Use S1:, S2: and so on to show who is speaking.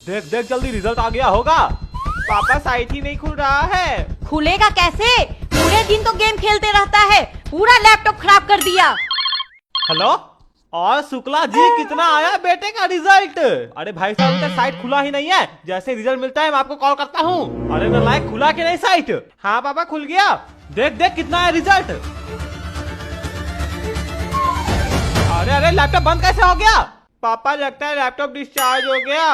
S1: देख देख जल्दी रिजल्ट आ गया होगा।
S2: पापा साइट ही नहीं खुल रहा है।
S3: खुलेगा कैसे? पूरे दिन तो गेम खेलते रहता है, पूरा लैपटॉप खराब कर दिया।
S1: हेलो, और शुक्ला जी कितना आया बेटे का रिजल्ट? अरे भाई साहब अभी तक साइट खुला ही नहीं है, जैसे रिजल्ट मिलता है मैं आपको कॉल करता हूँ। अरे नालायक, खुला कि नहीं साइट?
S2: हाँ पापा खुल गया।
S1: देख देख कितना है रिजल्ट। अरे अरे लैपटॉप बंद कैसे हो गया?
S2: पापा लगता है लैपटॉप डिस्चार्ज हो गया।